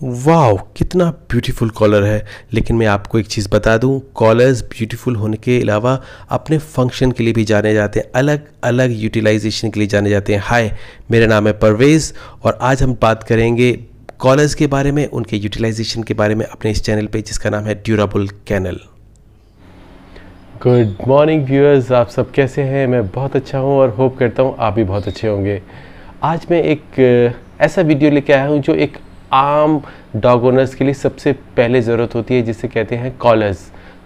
वाह, कितना beautiful collar है। लेकिन मैं आपको एक चीज़ बता दूं, कॉलर्स ब्यूटीफुल होने के अलावा अपने फंक्शन के लिए भी जाने जाते हैं, अलग अलग यूटिलाइजेशन के लिए जाने जाते हैं। हाय, मेरा नाम है परवेज़ और आज हम बात करेंगे कॉलर्स के बारे में, उनके यूटिलाइजेशन के बारे में अपने इस चैनल पे जिसका नाम है durable canal. Good morning viewers, आप सब कैसे हैं? मैं बहुत अच्छा हूं और होप करता हूं आप भी बहुत अच्छे होंगे। आज मैं एक ऐसा वीडियो लेके आया हूं जो एक आम डॉग ओनर्स के लिए सबसे पहले ज़रूरत होती है, जिसे कहते हैं कॉलर्स।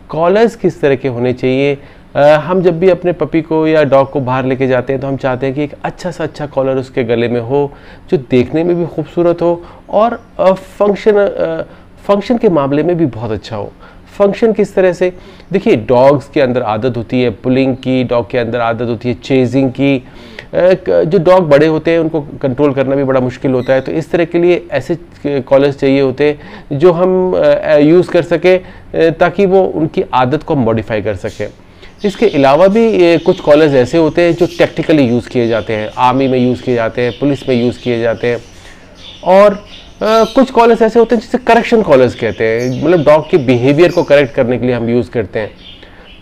कॉलर्स किस तरह के होने चाहिए? हम जब भी अपने पपी को या डॉग को बाहर लेके जाते हैं तो हम चाहते हैं कि एक अच्छा कॉलर उसके गले में हो, जो देखने में भी खूबसूरत हो और फंक्शन के मामले में भी बहुत अच्छा हो। फंक्शन किस तरह से? देखिए, डॉग्स के अंदर आदत होती है पुलिंग की, डॉग के अंदर आदत होती है चेजिंग की। जो डॉग बड़े होते हैं उनको कंट्रोल करना भी बड़ा मुश्किल होता है, तो इस तरह के लिए ऐसे कॉलर्स चाहिए होते हैं जो हम यूज़ कर सकें ताकि वो उनकी आदत को मॉडिफाई कर सकें। इसके अलावा भी कुछ कॉलर्स ऐसे होते हैं जो टेक्निकली यूज़ किए जाते हैं, आर्मी में यूज़ किए जाते हैं, पुलिस में यूज़ किए जाते हैं। और कुछ कॉलर्स ऐसे होते हैं जिसे करेक्शन कॉलर्स कहते हैं, मतलब डॉग के बिहेवियर को करेक्ट करने के लिए हम यूज़ करते हैं।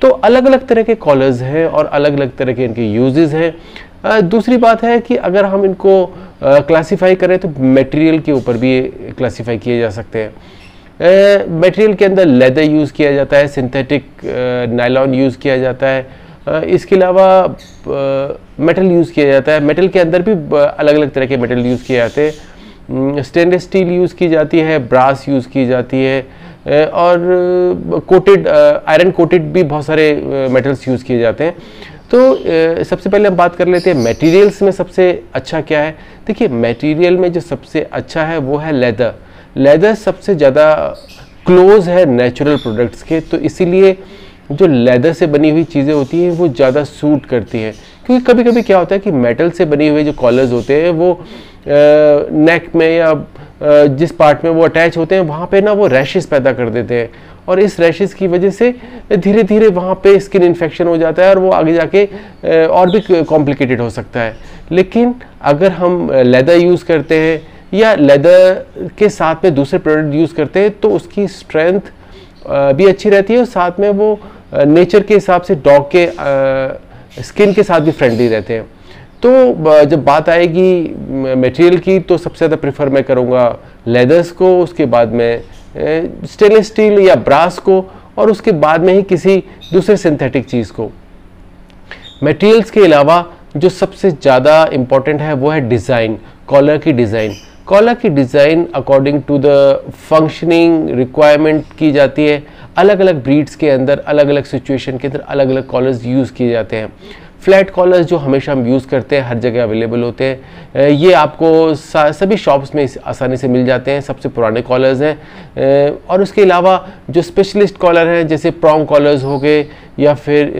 तो अलग अलग तरह के कॉलर्स हैं और अलग अलग तरह के इनके यूजेस हैं। दूसरी बात है कि अगर हम इनको क्लासीफाई करें तो मटेरियल के ऊपर भी क्लासीफाई किए जा सकते हैं। मटेरियल के अंदर लेदर यूज़ किया जाता है, सिंथेटिक नायलॉन यूज़ किया जाता है। इसके अलावा मेटल यूज़ किया जाता है। मेटल के अंदर भी अलग अलग तरह के मेटल यूज़ किए जाते हैं। स्टेनलेस स्टील यूज़ की जाती है, ब्रास यूज़ की जाती है और कोटेड आयरन कोटेड भी बहुत सारे मेटल्स यूज़ किए जाते हैं। तो सबसे पहले हम बात कर लेते हैं मटेरियल्स में सबसे अच्छा क्या है। देखिए, मटेरियल में जो सबसे अच्छा है वो है लेदर। लेदर सबसे ज़्यादा क्लोज है नेचुरल प्रोडक्ट्स के, तो इसीलिए जो लेदर से बनी हुई चीज़ें होती हैं वो ज़्यादा सूट करती हैं। क्योंकि कभी कभी क्या होता है कि मेटल से बने हुए जो कॉलर्स होते हैं वो नेक में या जिस पार्ट में वो अटैच होते हैं वहाँ पे ना वो रैशेस पैदा कर देते हैं, और इस रैशेस की वजह से धीरे धीरे वहाँ पे स्किन इन्फेक्शन हो जाता है और वो आगे जाके और भी कॉम्प्लिकेटेड हो सकता है। लेकिन अगर हम लेदर यूज़ करते हैं या लेदर के साथ में दूसरे प्रोडक्ट यूज़ करते हैं तो उसकी स्ट्रेंथ भी अच्छी रहती है और साथ में वो नेचर के हिसाब से डॉग के स्किन के साथ भी फ्रेंडली रहते हैं। तो जब बात आएगी मटेरियल की तो सबसे ज़्यादा प्रेफर मैं करूँगा लेदर्स को, उसके बाद में स्टेनलेस स्टील या ब्रास को, और उसके बाद में ही किसी दूसरे सिंथेटिक चीज़ को। मटेरियल्स के अलावा जो सबसे ज़्यादा इम्पॉर्टेंट है वो है डिज़ाइन, कॉलर की डिज़ाइन। कॉलर की design according to the functioning requirement की जाती है। अलग अलग ब्रीड्स के अंदर अलग अलग सिचुएशन के अंदर अलग अलग कॉलर्स यूज़ किए जाते हैं। फ्लैट कॉलर्स जो हमेशा हम यूज़ करते हैं, हर जगह अवेलेबल होते हैं, ये आपको सभी शॉप्स में आसानी से मिल जाते हैं, सबसे पुराने कॉलर्स हैं। और उसके अलावा जो स्पेशलिस्ट कॉलर हैं जैसे प्रॉन्ग कॉलर्स हो गए या फिर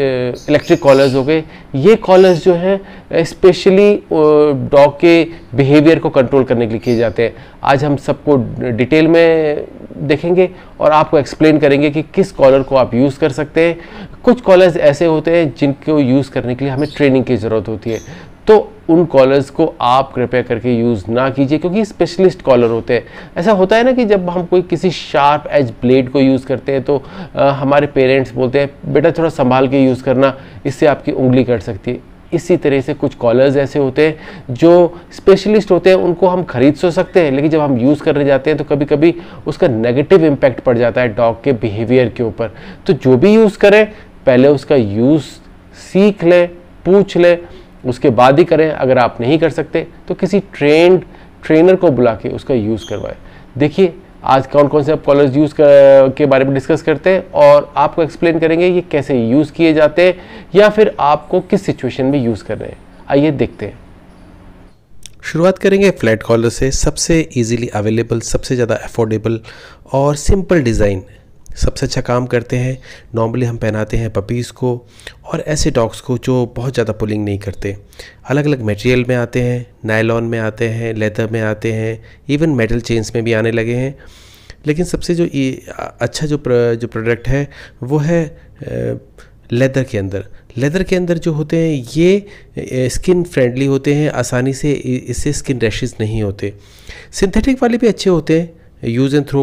इलेक्ट्रिक कॉलर्स हो गए, ये कॉलर्स जो हैं स्पेशली डॉग के बिहेवियर को कंट्रोल करने के लिए किए जाते हैं। आज हम सबको डिटेल में देखेंगे और आपको एक्सप्लेन करेंगे कि किस कॉलर को आप यूज़ कर सकते हैं। कुछ कॉलर्स ऐसे होते हैं जिनको यूज़ करने के लिए हमें ट्रेनिंग की ज़रूरत होती है, तो उन कॉलर्स को आप कृपया करके यूज़ ना कीजिए क्योंकि स्पेशलिस्ट कॉलर होते हैं। ऐसा होता है ना कि जब हम कोई किसी शार्प एज ब्लेड को यूज़ करते हैं तो हमारे पेरेंट्स बोलते हैं बेटा थोड़ा संभाल के यूज़ करना, इससे आपकी उंगली कट सकती है। इसी तरह से कुछ कॉलर्स ऐसे होते हैं जो स्पेशलिस्ट होते हैं, उनको हम खरीद तो सकते हैं लेकिन जब हम यूज़ करने जाते हैं तो कभी कभी उसका नेगेटिव इम्पैक्ट पड़ जाता है डॉग के बिहेवियर के ऊपर। तो जो भी यूज़ करें पहले उसका यूज़ सीख लें, पूछ लें, उसके बाद ही करें। अगर आप नहीं कर सकते तो किसी ट्रेनर को बुला के उसका यूज़ करवाएं। देखिए, आज कौन कौन से आप कॉलर्स यूज़ के बारे में डिस्कस करते हैं और आपको एक्सप्लेन करेंगे ये कैसे यूज़ किए जाते हैं या फिर आपको किस सिचुएशन में यूज़ कर रहे हैं। आइए देखते हैं। शुरुआत करेंगे फ्लैट कॉलर से। सबसे इजीली अवेलेबल, सबसे ज़्यादा अफोर्डेबल और सिंपल डिज़ाइन सबसे अच्छा काम करते हैं। नॉर्मली हम पहनाते हैं पपीज़ को और ऐसे डॉग्स को जो बहुत ज़्यादा पुलिंग नहीं करते। अलग अलग मटेरियल में आते हैं, नायलॉन में आते हैं, लेदर में आते हैं, इवन मेटल चेन्स में भी आने लगे हैं। लेकिन सबसे जो अच्छा जो प्रोडक्ट है वो है लेदर के अंदर। लेदर के अंदर जो होते हैं ये स्किन फ्रेंडली होते हैं, आसानी से इससे स्किन रैशेस नहीं होते। सिंथेटिक वाले भी अच्छे होते हैं यूज़ एंड थ्रो,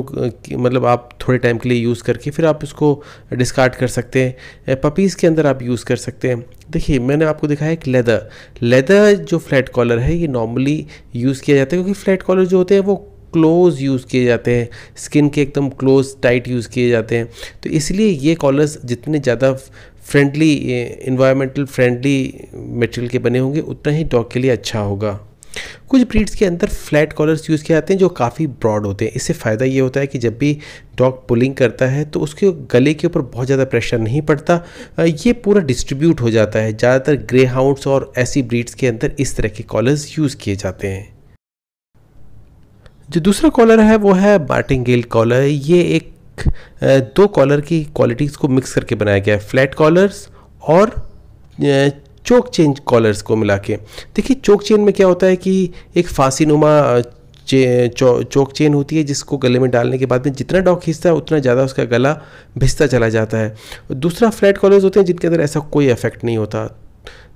मतलब आप थोड़े टाइम के लिए यूज़ करके फिर आप इसको डिस्कार्ड कर सकते हैं। पपीज़ के अंदर आप यूज़ कर सकते हैं। देखिए मैंने आपको दिखाया एक लेदर जो फ्लैट कॉलर है ये नॉर्मली यूज़ किया जाता है, क्योंकि फ्लैट कॉलर जो होते हैं वो क्लोज यूज़ किए जाते हैं, स्किन के एकदम क्लोज टाइट यूज़ किए जाते हैं। तो इसलिए ये कॉलर्स जितने ज़्यादा फ्रेंडली, इन्वायरमेंटल फ्रेंडली मटेरियल के बने होंगे उतना ही डॉग के लिए अच्छा होगा। कुछ ब्रीड्स के अंदर फ्लैट कॉलर्स यूज़ किए जाते हैं जो काफ़ी ब्रॉड होते हैं। इससे फ़ायदा ये होता है कि जब भी डॉग पुलिंग करता है तो उसके गले के ऊपर बहुत ज़्यादा प्रेशर नहीं पड़ता, ये पूरा डिस्ट्रीब्यूट हो जाता है। ज़्यादातर ग्रे हाउंड्स और ऐसी ब्रीड्स के अंदर इस तरह के कॉलर्स यूज़ किए जाते हैं। जो दूसरा कॉलर है वो है मार्टिंगेल कॉलर। ये एक दो कॉलर की क्वालिटीज़ को मिक्स करके बनाया गया है, फ्लैट कॉलर्स और चोक चेन कॉलर्स को मिला के। देखिए चोक चेन में क्या होता है कि एक फांसी नुमा चोक चेन होती है जिसको गले में डालने के बाद में जितना डॉग खींचता है उतना ज़्यादा उसका गला भिसता चला जाता है। दूसरा फ्लैट कॉलर्स होते हैं जिनके अंदर ऐसा कोई इफेक्ट नहीं होता।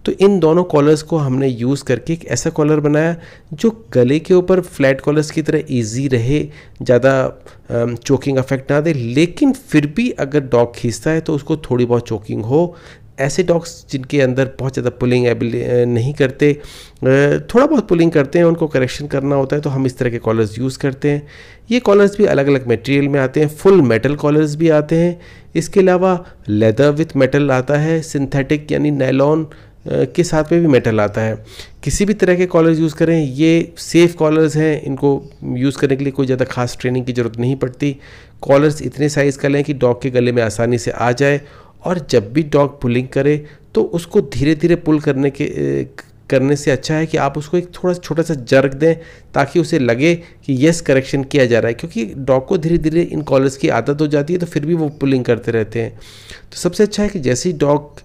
तो इन दोनों कॉलर्स को हमने यूज़ करके एक ऐसा कॉलर बनाया जो गले के ऊपर फ्लैट कॉलर्स की तरह इजी रहे, ज़्यादा चोकिंग इफेक्ट ना दे, लेकिन फिर भी अगर डॉग खींचता है तो उसको थोड़ी बहुत चोकिंग हो। ऐसे डॉग्स जिनके अंदर बहुत ज़्यादा पुलिंग नहीं करते, थोड़ा बहुत पुलिंग करते हैं, उनको करेक्शन करना होता है, तो हम इस तरह के कॉलर्स यूज़ करते हैं। ये कॉलर्स भी अलग अलग मटेरियल में आते हैं, फुल मेटल कॉलर्स भी आते हैं, इसके अलावा लेदर विथ मेटल आता है, सिंथेटिक यानी नायलॉन के साथ में भी मेटल आता है। किसी भी तरह के कॉलर्स यूज़ करें, ये सेफ़ कॉलर्स हैं, इनको यूज़ करने के लिए कोई ज़्यादा खास ट्रेनिंग की ज़रूरत नहीं पड़ती। कॉलर्स इतने साइज़ का लें कि डॉग के गले में आसानी से आ जाए, और जब भी डॉग पुलिंग करे तो उसको धीरे धीरे पुल करने से अच्छा है कि आप उसको एक थोड़ा छोटा सा जर्क दें ताकि उसे लगे कि यस करेक्शन किया जा रहा है, क्योंकि डॉग को धीरे धीरे इन कॉलर्स की आदत हो जाती है तो फिर भी वो पुलिंग करते रहते हैं। तो सबसे अच्छा है कि जैसे ही डॉग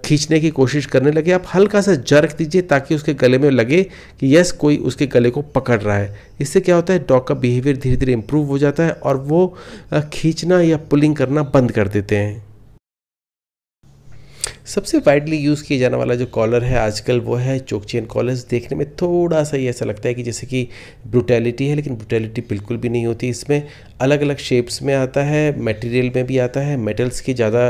खींचने की कोशिश करने लगे आप हल्का सा जर्क दीजिए ताकि उसके गले में लगे कि यस कोई उसके गले को पकड़ रहा है। इससे क्या होता है, डॉग का बिहेवियर धीरे धीरे इम्प्रूव हो जाता है और वो खींचना या पुलिंग करना बंद कर देते हैं। सबसे वाइडली यूज़ किया जाने वाला जो कॉलर है आजकल वो है चोक चेन कॉलर्स। देखने में थोड़ा सा ही ऐसा लगता है कि जैसे कि ब्रूटैलिटी है, लेकिन ब्रूटैलिटी बिल्कुल भी नहीं होती। इसमें अलग अलग शेप्स में आता है, मटेरियल में भी आता है। मेटल्स की ज़्यादा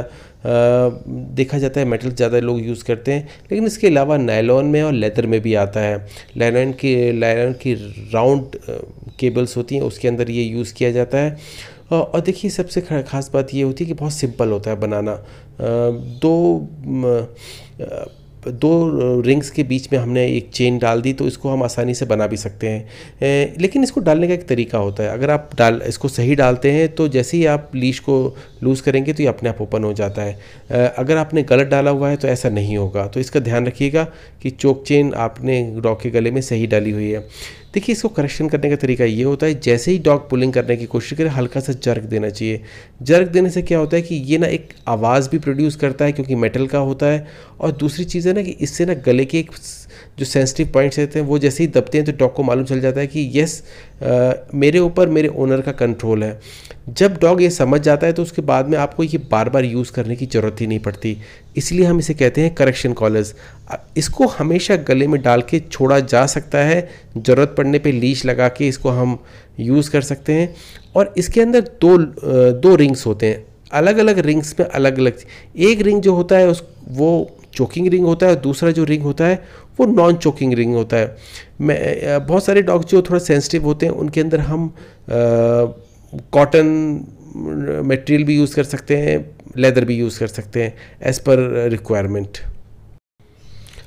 देखा जाता है, मेटल ज़्यादा लोग यूज़ करते हैं, लेकिन इसके अलावा नायलॉन में और लेदर में भी आता है। नायलॉन की राउंड केबल्स होती हैं, उसके अंदर ये यूज़ किया जाता है। और देखिए सबसे ख़ास बात ये होती है कि बहुत सिंपल होता है बनाना। दो रिंग्स के बीच में हमने एक चेन डाल दी तो इसको हम आसानी से बना भी सकते हैं, लेकिन इसको डालने का एक तरीका होता है। अगर आप इसको सही डालते हैं तो जैसे ही आप लीश को लूज़ करेंगे तो ये अपने आप ओपन हो जाता है। अगर आपने गलत डाला हुआ है तो ऐसा नहीं होगा, तो इसका ध्यान रखिएगा कि चोक चेन आपने डॉग के गले में सही डाली हुई है। देखिए इसको करेक्शन करने का तरीका ये होता है, जैसे ही डॉग पुलिंग करने की कोशिश करे हल्का सा जर्क देना चाहिए। जर्क देने से क्या होता है कि ये ना एक आवाज़ भी प्रोड्यूस करता है क्योंकि मेटल का होता है, और दूसरी चीज़ है ना कि इससे ना गले के एक जो सेंसिटिव पॉइंट्स रहते हैं वो जैसे ही दबते हैं तो डॉग को मालूम चल जाता है कि यस मेरे ऊपर मेरे ओनर का कंट्रोल है। जब डॉग ये समझ जाता है तो उसके बाद में आपको ये बार बार यूज़ करने की ज़रूरत ही नहीं पड़ती। इसलिए हम इसे कहते हैं करेक्शन कॉलर्स। इसको हमेशा गले में डाल के छोड़ा जा सकता है, ज़रूरत पड़ने पे लीश लगा के इसको हम यूज़ कर सकते हैं। और इसके अंदर दो रिंग्स होते हैं, अलग अलग रिंग्स में अलग अलग। एक रिंग जो होता है वो चोकिंग रिंग होता है, और दूसरा जो रिंग होता है वो नॉन चोकिंग रिंग होता है। बहुत सारे डॉग जो थोड़ा सेंसिटिव होते हैं उनके अंदर हम कॉटन मटेरियल भी यूज़ कर सकते हैं, लेदर भी यूज़ कर सकते हैं एज़ पर रिक्वायरमेंट।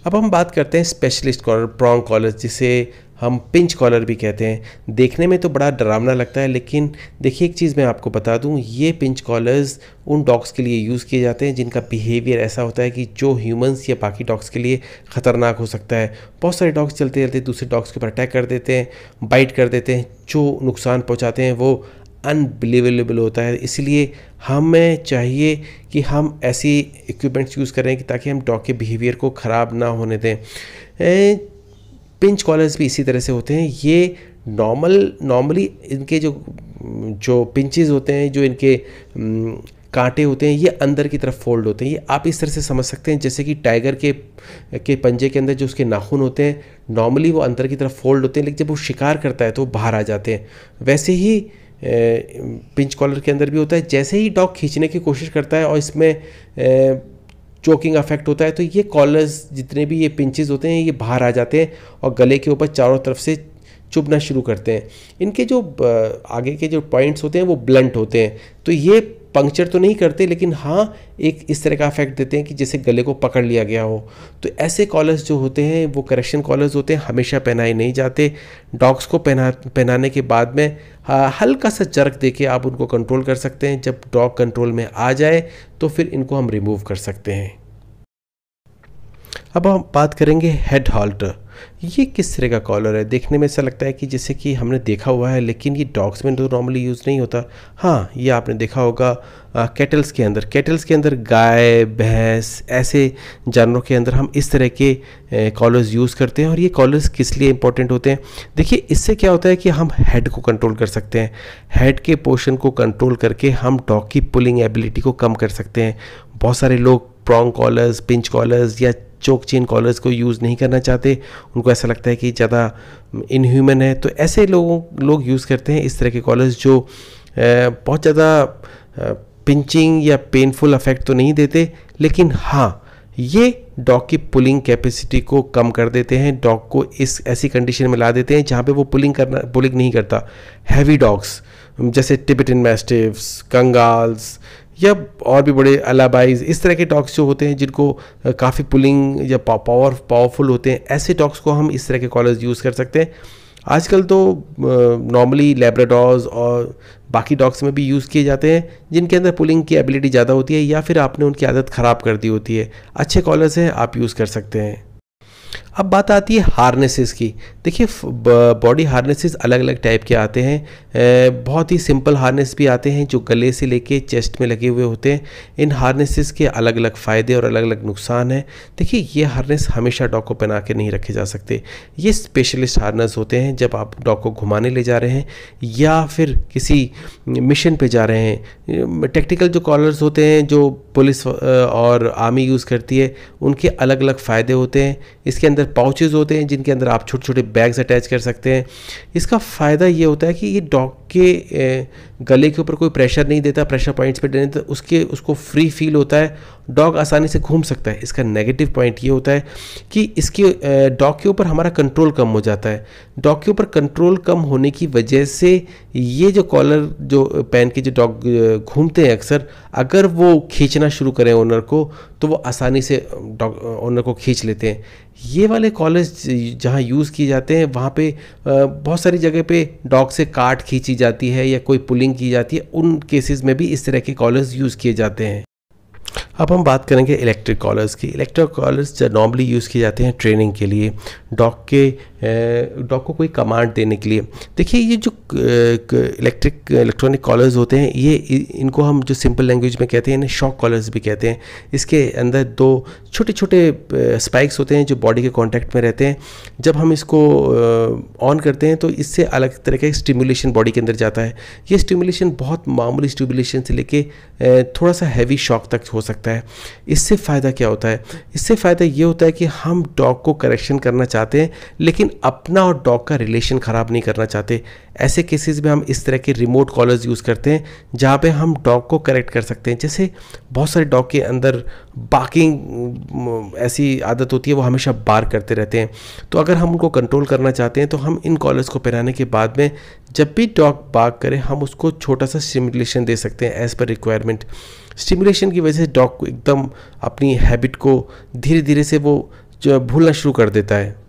अब हम बात करते हैं स्पेशलिस्ट कॉलर, प्रॉन्ग कॉलर, जिसे हम पिंच कॉलर भी कहते हैं। देखने में तो बड़ा डरावना लगता है, लेकिन देखिए एक चीज़ मैं आपको बता दूं, ये पिंच कॉलर्स उन डॉग्स के लिए यूज़ किए जाते हैं जिनका बिहेवियर ऐसा होता है कि जो ह्यूमंस या बाकी डॉग्स के लिए ख़तरनाक हो सकता है। बहुत सारे डॉग्स चलते चलते दूसरे डॉग्स के ऊपर अटैक कर देते हैं, बाइट कर देते हैं, जो नुकसान पहुँचाते हैं वो अनबिलीवेबल होता है। इसलिए हमें चाहिए कि हम ऐसी इक्विपमेंट्स यूज़ करें कि ताकि हम डॉग के बिहेवियर को ख़राब ना होने दें। पिंच कॉलर्स भी इसी तरह से होते हैं। ये नॉर्मली इनके जो पिंचेस होते हैं, जो इनके कांटे होते हैं, ये अंदर की तरफ फोल्ड होते हैं। ये आप इस तरह से समझ सकते हैं जैसे कि टाइगर के पंजे के अंदर जो उसके नाखून होते हैं, नॉर्मली वो अंदर की तरफ फोल्ड होते हैं, लेकिन जब वो शिकार करता है तो वो बाहर आ जाते हैं। वैसे ही पिंच कॉलर के अंदर भी होता है। जैसे ही डॉग खींचने की कोशिश करता है और इसमें चोकिंग अफेक्ट होता है तो ये कॉलर्स जितने भी ये पिंचेस होते हैं ये बाहर आ जाते हैं और गले के ऊपर चारों तरफ से चुभना शुरू करते हैं। इनके जो आगे के जो पॉइंट्स होते हैं वो ब्लंट होते हैं, तो ये पंक्चर तो नहीं करते लेकिन हाँ एक इस तरह का इफेक्ट देते हैं कि जैसे गले को पकड़ लिया गया हो। तो ऐसे कॉलर्स जो होते हैं वो करेक्शन कॉलर्स होते हैं, हमेशा पहनाए नहीं जाते। डॉग्स को पहनाने के बाद में हल्का सा जर्क देके आप उनको कंट्रोल कर सकते हैं। जब डॉग कंट्रोल में आ जाए तो फिर इनको हम रिमूव कर सकते हैं। अब हम बात करेंगे हेड हॉल्टर। ये किस तरह का कॉलर है? देखने में ऐसा लगता है कि जैसे कि हमने देखा हुआ है, लेकिन ये डॉग्स में तो नॉर्मली यूज़ नहीं होता। हाँ, ये आपने देखा होगा कैटल्स के अंदर गाय भैंस ऐसे जानवरों के अंदर हम इस तरह के कॉलर्स यूज़ करते हैं। और ये कॉलर्स किस लिए इंपॉर्टेंट होते हैं? देखिए, इससे क्या होता है कि हम हेड को कंट्रोल कर सकते हैं। हेड के पोर्शन को कंट्रोल करके हम डॉग की पुलिंग एबिलिटी को कम कर सकते हैं। बहुत सारे लोग प्रॉन्ग कॉलर्स, पिंच कॉलर्स या चोक चेन कॉलर्स को यूज़ नहीं करना चाहते, उनको ऐसा लगता है कि ज़्यादा इनह्यूमन है, तो ऐसे लोग यूज़ करते हैं इस तरह के कॉलर्स जो बहुत ज़्यादा पिंचिंग या पेनफुल अफेक्ट तो नहीं देते, लेकिन हाँ ये डॉग की पुलिंग कैपेसिटी को कम कर देते हैं, डॉग को इस ऐसी कंडीशन में ला देते हैं जहाँ पे वो पुलिंग नहीं करता। हैवी डॉग्स जैसे टिबेटन मैस्टिफ्स, कंगाल्स या और भी बड़े अलाबाइज, इस तरह के डॉग्स जो होते हैं जिनको काफ़ी पुलिंग या पावरफुल होते हैं, ऐसे डॉग्स को हम इस तरह के कॉलर्स यूज़ कर सकते हैं। आजकल तो नॉर्मली लैब्राडोर्स और बाकी डॉग्स में भी यूज़ किए जाते हैं जिनके अंदर पुलिंग की एबिलिटी ज़्यादा होती है या फिर आपने उनकी आदत ख़राब कर दी होती है। अच्छे कॉलर्स हैं, आप यूज़ कर सकते हैं। अब बात आती है हार्नेसेस की। देखिए, बॉडी हार्नेसेस अलग अलग टाइप के आते हैं। बहुत ही सिंपल हार्नेस भी आते हैं जो गले से लेके चेस्ट में लगे हुए होते हैं। इन हार्नेसेस के अलग अलग फ़ायदे और अलग अलग नुकसान हैं। देखिए, ये हार्नेस हमेशा डॉग को पहना के नहीं रखे जा सकते। ये स्पेशलिस्ट हार्नेस होते हैं जब आप डॉग को घुमाने ले जा रहे हैं या फिर किसी मिशन पे जा रहे हैं। टेक्निकल जो कॉलर्स होते हैं जो पुलिस और आर्मी यूज़ करती है, उनके अलग अलग फ़ायदे होते हैं। इसके अंदर पाउचेस होते हैं जिनके अंदर आप छोटे छोटे बैग्स अटैच कर सकते हैं। इसका फ़ायदा ये होता है कि ये डॉग के गले के ऊपर कोई प्रेशर नहीं देता, प्रेशर पॉइंट्स पे नहीं देता, उसको फ्री फील होता है, डॉग आसानी से घूम सकता है। इसका नेगेटिव पॉइंट ये होता है कि इसके डॉग के ऊपर हमारा कंट्रोल कम हो जाता है। डॉग के ऊपर कंट्रोल कम होने की वजह से ये जो कॉलर जो पहन के जो डॉग घूमते हैं अक्सर, अगर वो खींचना शुरू करें ओनर को तो वो आसानी से डॉग ओनर को खींच लेते हैं। ये वाले कॉलर्स जहाँ यूज़ किए जाते हैं वहाँ पे बहुत सारी जगह पे डॉग से काट खींची जाती है या कोई पुलिंग की जाती है, उन केसेस में भी इस तरह के कॉलर्स यूज़ किए जाते हैं। अब हम बात करेंगे इलेक्ट्रिक कॉलर्स की। इलेक्ट्रिक कॉलर्स नॉर्मली यूज़ किए जाते हैं ट्रेनिंग के लिए, डॉग को कोई कमांड देने के लिए। देखिए, ये जो इलेक्ट्रॉनिक कॉलर्स होते हैं, ये इनको हम जो सिंपल लैंग्वेज में कहते हैं इन्हें शॉक कॉलर्स भी कहते हैं। इसके अंदर दो छोटे छोटे स्पाइक्स होते हैं जो बॉडी के कांटेक्ट में रहते हैं। जब हम इसको ऑन करते हैं तो इससे अलग तरह का स्टिमुलेशन बॉडी के अंदर जाता है। ये स्टिमुलेशन बहुत मामूली स्टिमुलेशन से लेके थोड़ा सा हैवी शॉक तक हो सकता है। इससे फ़ायदा क्या होता है? इससे फ़ायदा ये होता है कि हम डॉग को करेक्शन करना चाहते हैं लेकिन अपना और डॉग का रिलेशन ख़राब नहीं करना चाहते। ऐसे केसेस में हम इस तरह के रिमोट कॉलर्स यूज़ करते हैं जहाँ पे हम डॉग को करेक्ट कर सकते हैं। जैसे बहुत सारे डॉग के अंदर बार्किंग ऐसी आदत होती है, वो हमेशा बार्क करते रहते हैं। तो अगर हम उनको कंट्रोल करना चाहते हैं तो हम इन कॉलर्स को पहनाने के बाद में जब भी डॉग बार्क करे हम उसको छोटा सा स्टिमुलेशन दे सकते हैं एज़ पर रिक्वायरमेंट। स्टिमुलेशन की वजह से डॉग को एकदम अपनी हैबिट को धीरे धीरे से वो जो भूलना शुरू कर देता है।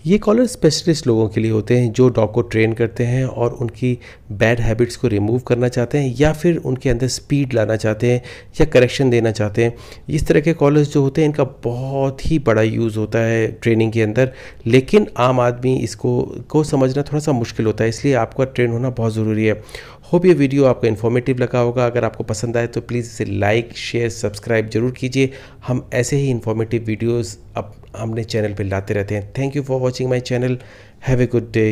ये कॉलर स्पेशलिस्ट लोगों के लिए होते हैं जो डॉग को ट्रेन करते हैं और उनकी बैड हैबिट्स को रिमूव करना चाहते हैं या फिर उनके अंदर स्पीड लाना चाहते हैं या करेक्शन देना चाहते हैं। इस तरह के कॉलर्स जो होते हैं इनका बहुत ही बड़ा यूज़ होता है ट्रेनिंग के अंदर, लेकिन आम आदमी इसको समझना थोड़ा सा मुश्किल होता है, इसलिए आपका ट्रेन होना बहुत ज़रूरी है। होप ये वीडियो आपको इन्फॉर्मेटिव लगा होगा। अगर आपको पसंद आए तो प्लीज़ इसे लाइक शेयर सब्सक्राइब जरूर कीजिए। हम ऐसे ही इन्फॉर्मेटिव वीडियोस अब हमने चैनल पे लाते रहते हैं। Thank you for watching my channel. Have a good day.